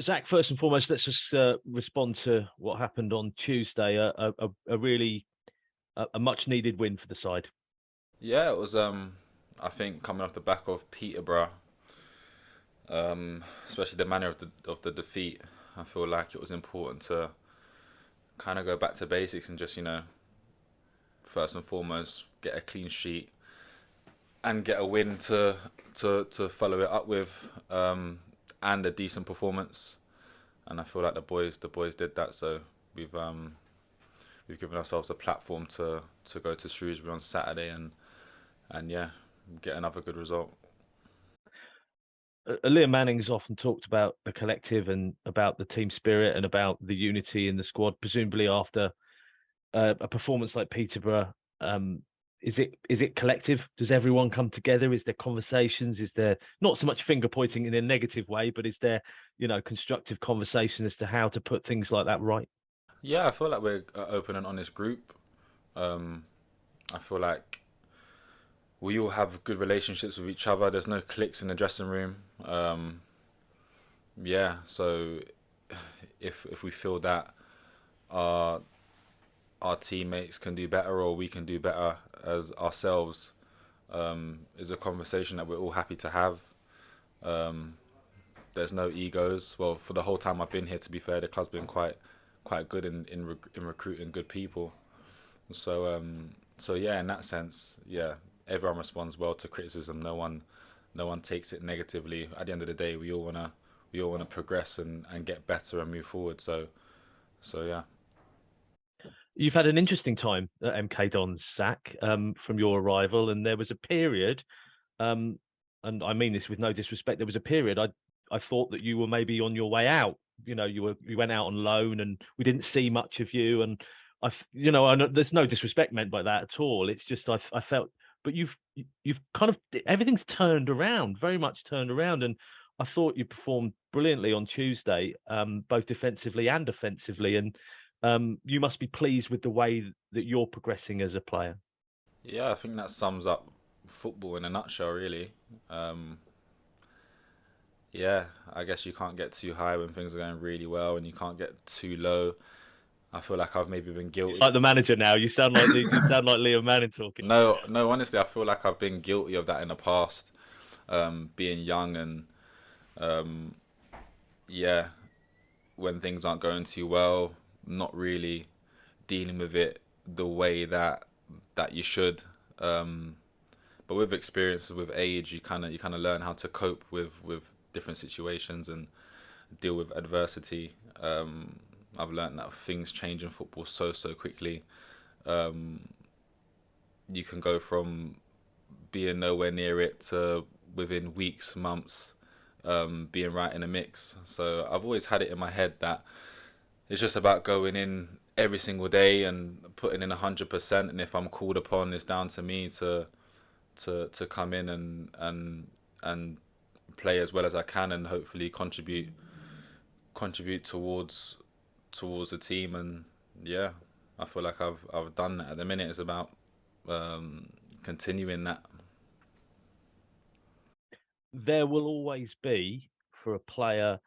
Zach, first and foremost, let's just respond to what happened on Tuesday. A really a much needed win for the side. Yeah, it was. I think coming off the back of Peterborough, especially the manner of the defeat, I feel like it was important to kind of go back to basics and just first and foremost get a clean sheet and get a win to follow it up with, and a decent performance. And I feel like the boys did that. So we've um we've given ourselves a platform to go to Shrewsbury on Saturday and yeah, get another good result. Liam Manning's often talked about the collective and about the team spirit and about the unity in the squad. Presumably, after a performance like Peterborough, is it collective? Does everyone come together? Is there conversations? Is there not so much finger pointing in a negative way, but is there constructive conversation as to how to put things like that right? Yeah, I feel like we're an open and honest group. Um, I feel like we all have good relationships with each other. There's no cliques in the dressing room. Yeah, so if we feel that our our teammates can do better or we can do better as ourselves, is a conversation that we're all happy to have. Um, there's no egos. Well, for the whole time I've been here, to be fair, the club's been quite good in recruiting good people. So yeah, in that sense, yeah, everyone responds well to criticism. No one takes it negatively. At the end of the day, we all wanna progress and get better and move forward. So yeah. You've had an interesting time at MK Dons, Zach, from your arrival, and there was a period, um, and I mean this with no disrespect. There was a period I thought that you were maybe on your way out. You went out on loan, and we didn't see much of you. And I know there's no disrespect meant by that at all. It's just I felt, but you've kind of everything's turned around, very much turned around, and I thought you performed brilliantly on Tuesday, both defensively and offensively, and you must be pleased with the way that you're progressing as a player. Yeah, I think that sums up football in a nutshell, really. Um, yeah, I guess you can't get too high when things are going really well, and you can't get too low. I feel like I've maybe been guilty. Like the manager now, you sound like Liam Manning talking. No, no, honestly, I feel like I've been guilty of that in the past. Being young and um, yeah, when things aren't going too well, not really dealing with it the way that you should. Um, but with experience, with age, you kind of learn how to cope with different situations and deal with adversity. I've learned that things change in football so quickly. Um, you can go from being nowhere near it to within weeks, months, being right in the mix. So I've always had it in my head that it's just about going in every single day and putting in 100%. And if I'm called upon, it's down to me to come in and play as well as I can and hopefully contribute towards the team. And yeah, I feel like I've done that. At the minute, it's about continuing that. There will always be, for a player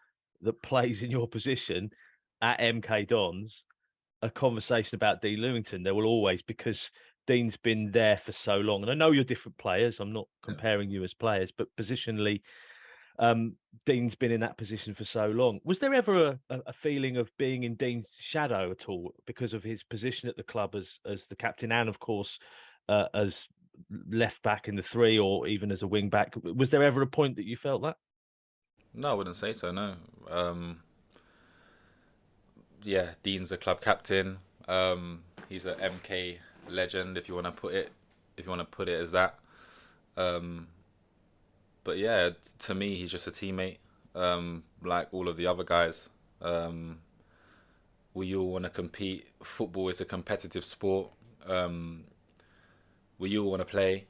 that plays in your position at MK Dons, a conversation about Dean Lewington. There will always, because Dean's been there for so long. And I know you're different players. I'm not Yeah. comparing you as players, but positionally, Dean's been in that position for so long. Was there ever a feeling of being in Dean's shadow at all because of his position at the club as the captain and, of course, as left back in the three or even as a wing back? Was there ever a point that you felt that? No, I wouldn't say so. No. Um, yeah, Dean's a club captain. He's a MK legend, if you want to put it as that. Um, but yeah, to me, he's just a teammate, like all of the other guys. Um, we all want to compete. Football is a competitive sport. Um, we all want to play.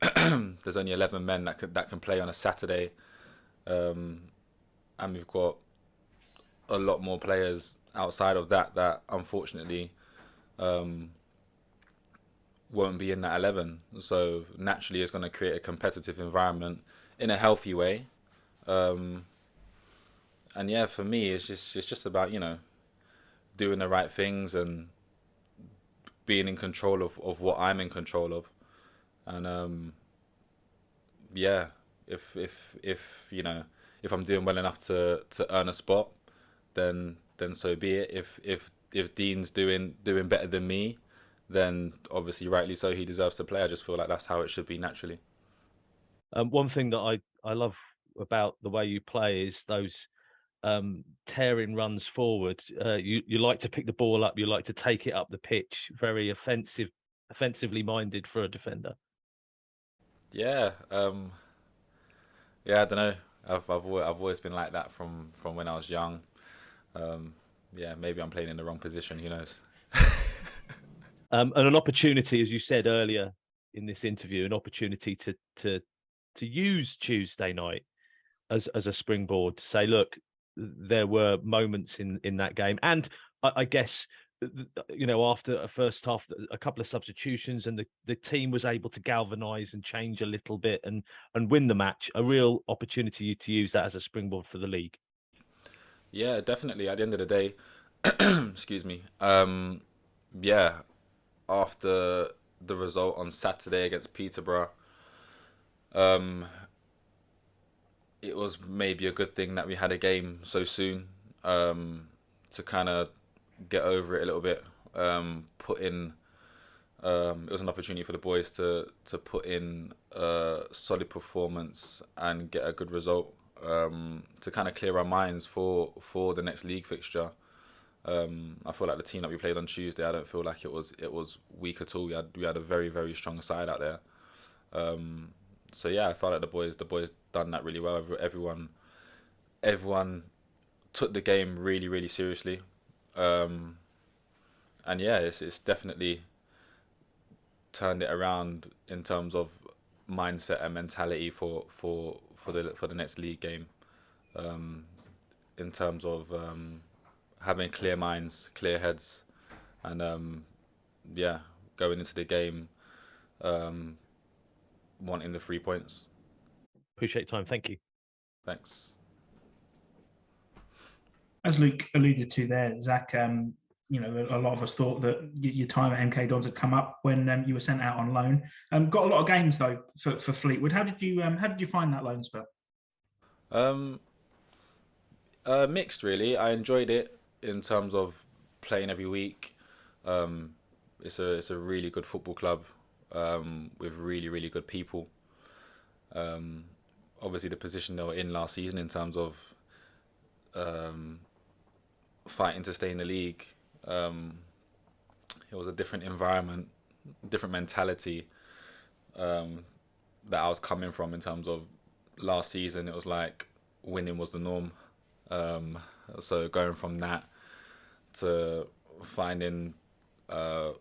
There's only 11 men that can play on a Saturday, um, and we've got a lot more players outside of that unfortunately um, won't be in that 11. So naturally, it's going to create a competitive environment in a healthy way. Um, and yeah, for me, it's just about doing the right things and being in control of what I'm in control of, and yeah, if if I'm doing well enough to earn a spot, then so be it. If Dean's doing better than me, then obviously rightly so, he deserves to play. I just feel like that's how it should be naturally. One thing that I love about the way you play is those tearing runs forward. You like to pick the ball up. You like to take it up the pitch. Very offensively minded for a defender. Yeah, yeah. I don't know. I've always been like that from when I was young. Um, yeah, maybe I'm playing in the wrong position. Who knows? And an opportunity, as you said earlier in this interview, an opportunity to use Tuesday night as a springboard to say, look, there were moments in that game, and I guess after a first half, a couple of substitutions, and the team was able to galvanise and change a little bit and win the match. A real opportunity to use that as a springboard for the league. Yeah, definitely. At the end of the day, excuse me. Yeah, after the result on Saturday against Peterborough, um, it was maybe a good thing that we had a game so soon, to kind of get over it a little bit. Put in, it was an opportunity for the boys to put in a solid performance and get a good result, to kind of clear our minds for the next league fixture. I feel like the team that we played on Tuesday, I don't feel like it was weak at all. We had a very very strong side out there. So yeah, I felt like the boys done that really well. Everyone took the game really really seriously. Um, and yeah, it's definitely turned it around in terms of mindset and mentality for the next league game. Um, in terms of having clear minds, clear heads, and yeah, going into the game, um, wanting the 3 points. Appreciate your time. Thank you. Thanks. As Luke alluded to there, Zach, a lot of us thought that your time at MK Dons had come up when you were sent out on loan. Got a lot of games though for Fleetwood. How did you find that loan spell? Um, Mixed really. I enjoyed it in terms of playing every week. Um, it's a really good football club, with really really good people. Um, Obviously the position they were in last season in terms of um, fighting to stay in the league. Um, it was a different environment, different mentality, um, that I was coming from in terms of last season. It was like winning was the norm. Um, so going from that to finding uh,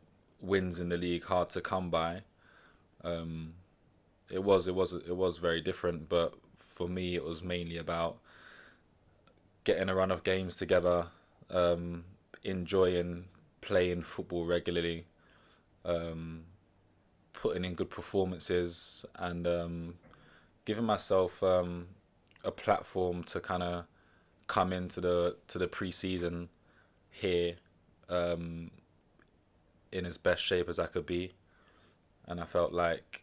wins in the league hard to come by, um, it was very different. But for me, it was mainly about getting a run of games together, um, enjoying playing football regularly, um, putting in good performances, and giving myself a platform to kind of come into the pre-season here, um, in as best shape as I could be, and I felt like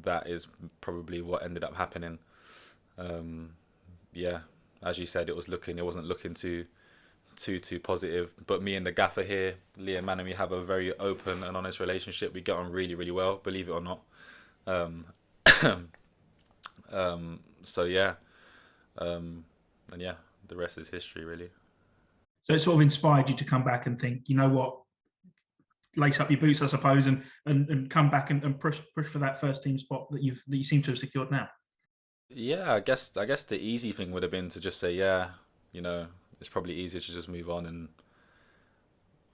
that is probably what ended up happening. Um, yeah, as you said, it wasn't looking too positive. But me and the gaffer here, Liam Mann, and we have a very open and honest relationship. We get on really, really well, believe it or not. Um, so yeah, and yeah, the rest is history, really. So it sort of inspired you to come back and think, you know what, lace up your boots, I suppose, and come back and push for that first team spot that you seem to have secured now. Yeah, I guess the easy thing would have been to just say, yeah, it's probably easier to just move on and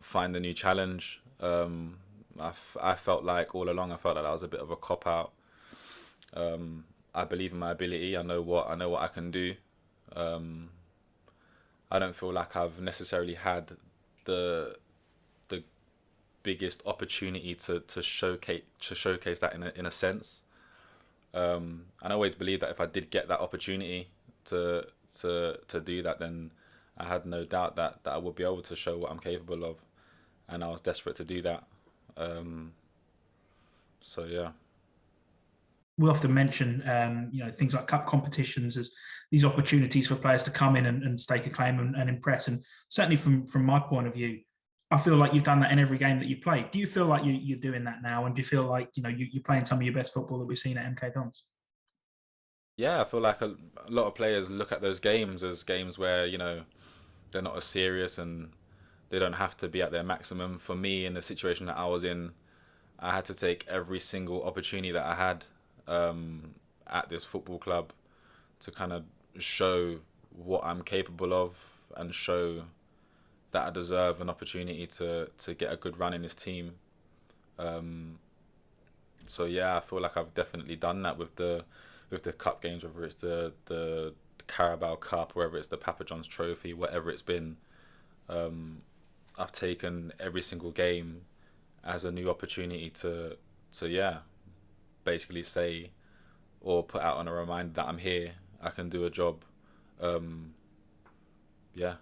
find a new challenge. I felt like all along, I felt like that was a bit of a cop out. I believe in my ability. I know what I can do. Um, I don't feel like I've necessarily had the biggest opportunity to showcase that in a sense. And I always believe that if I did get that opportunity to do that, then I had no doubt that I would be able to show what I'm capable of, and I was desperate to do that. So yeah. We often mention, things like cup competitions as these opportunities for players to come in and stake a claim and impress. And certainly from my point of view, I feel like you've done that in every game that you've played. Do you feel like you're doing that now? And do you feel like, you're playing some of your best football that we've seen at MK Dons? Yeah, I feel like a lot of players look at those games as games where, they're not as serious and they don't have to be at their maximum. For me, in the situation that I was in, I had to take every single opportunity that I had at this football club to kind of show what I'm capable of and show that I deserve an opportunity to get a good run in this team. So yeah, I feel like I've definitely done that with the cup games, whether it's the Carabao Cup, whether it's the Papa John's Trophy, whatever it's been. I've taken every single game as a new opportunity to basically say or put out on a reminder that I'm here, I can do a job. Yeah.